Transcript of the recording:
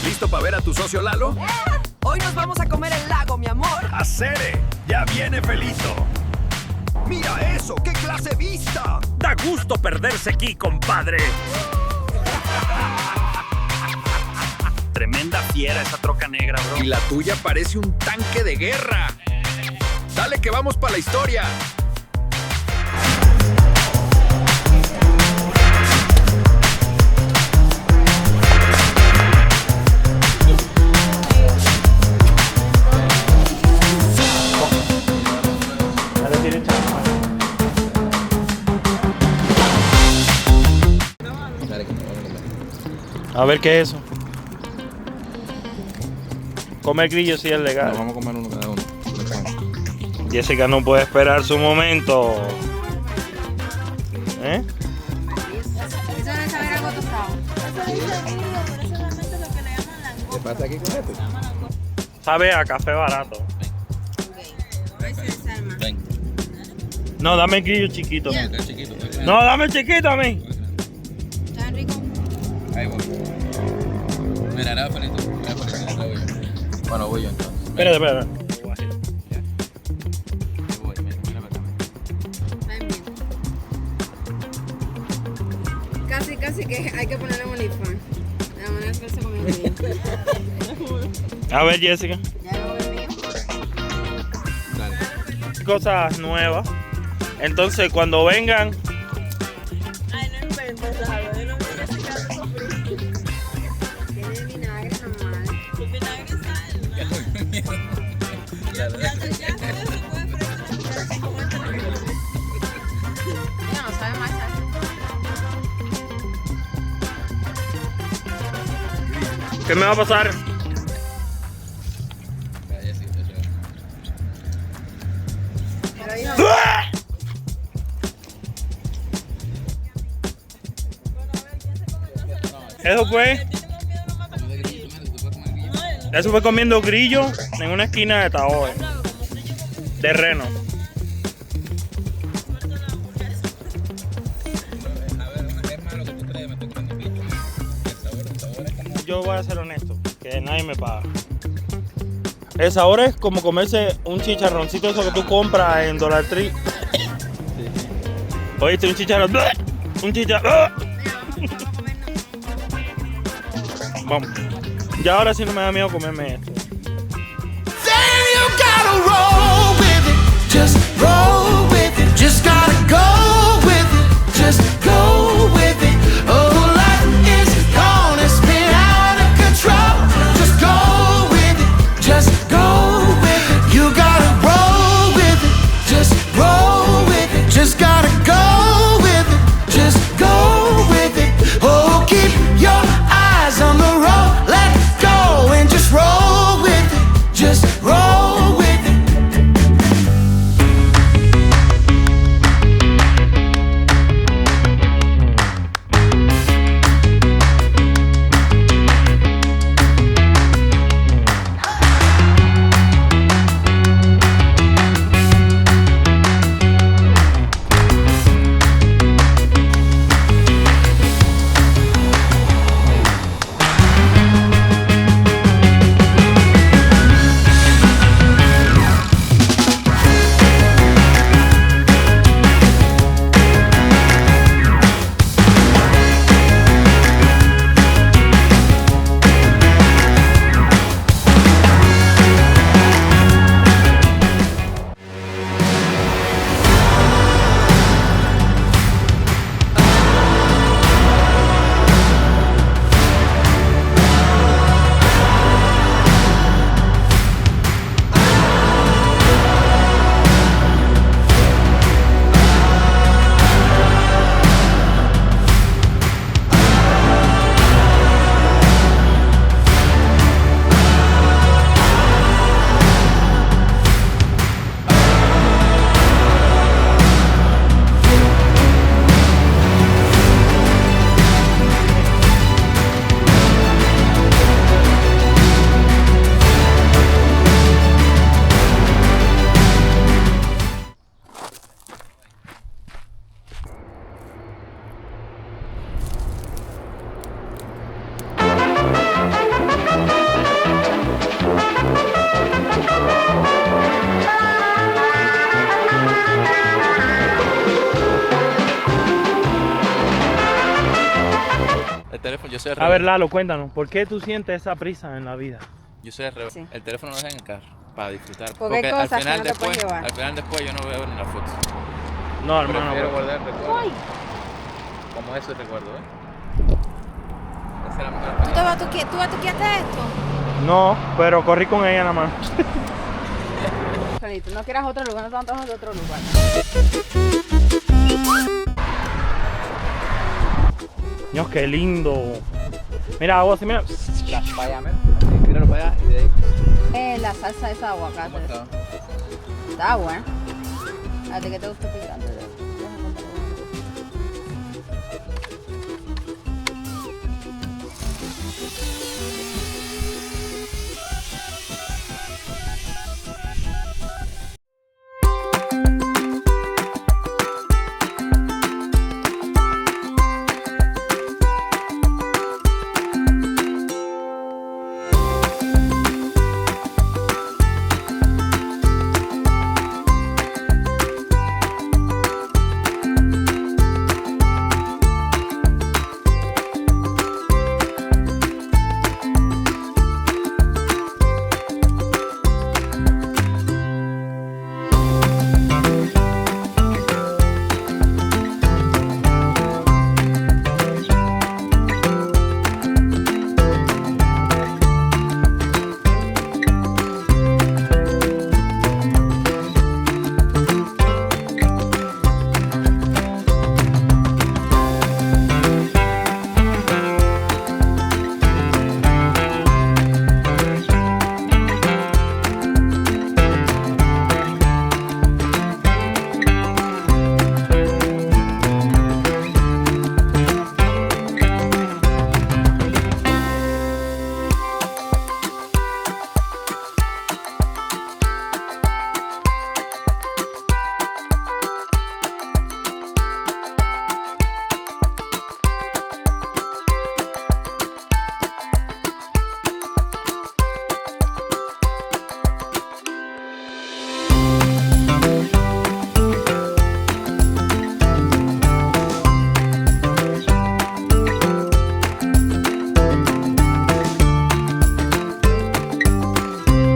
¿Listo para ver a tu socio Lalo? Hoy nos vamos a comer el lago, mi amor. ¡Acere! ¡Ya viene Felito! ¡Mira eso! ¡Qué clase vista! Da gusto perderse aquí, compadre. Tremenda fiera esa troca negra, bro. Y la tuya parece un tanque de guerra. Dale que vamos para la historia. A ver qué es eso. Comer grillos sí es legal. Nos vamos a comer uno cada uno. Jessica no puede esperar su momento. ¿Eh? Eso debe saber algo tostado. Eso dice grillo, pero eso realmente es lo que le llaman langosta. ¿Qué pasa aquí con esto? Sabe a café barato. Ok. Ahí se desarma. Ven. No, dame el grillo chiquito. Ya. Está chiquito. No, dame el chiquito a mí. ¿Está rico? Ahí voy. Mira, ahora Felito. Bueno, voy yo entonces. Espérate. Ahí voy, mira para acá. Ven bien. Casi que hay que ponerle un OnlyFans. De la manera que él se comió el mío. A ver, Jessica. Ya lo veo mío. Dale. Cosas nuevas. Entonces, cuando vengan, Ay, no inventes algo. Yo no voy a sacar eso frío. Tiene vinagre normal. El vinagre y sal. Ya todo eso puede freír como esto. Ya no sabe más sal. ¿qué me va a pasar? Pero hijo, Eso fue comiendo grillo en una esquina de Tahoe, de Reno. Yo voy a ser honesto, que nadie me paga. El sabor es como comerse un chicharroncito eso que tú compras en Dollar Tree. Oíste, un chicharrón. Un chicharrón. Vamos. Ya ahora sí no me da miedo comerme esto. El teléfono, yo soy el A ver, rebelde. Lalo, cuéntanos, ¿por qué tú sientes esa prisa en la vida? Yo soy el rebelde. Sí. El teléfono lo dejo en el carro para disfrutar. Porque hay cosas al que final no te puedes llevar. al final después yo no veo ni la foto. No, hermano. Prefiero pero- guardar el recuerdo. Ay, Como eso el recuerdo, ¿eh? Esa es la mejor experiencia. ¿tú tuqueaste esto? No, pero corrí con ella nada más. Tú no quieras otro lugar, no te antojas de otro lugar. Dios, qué lindo. Mira, agua así, mira. Para allá, míralo para allá y de ahí. La salsa esa de aguacate. ¿Cómo está? Está buena. ¿A ti qué te gusta picante?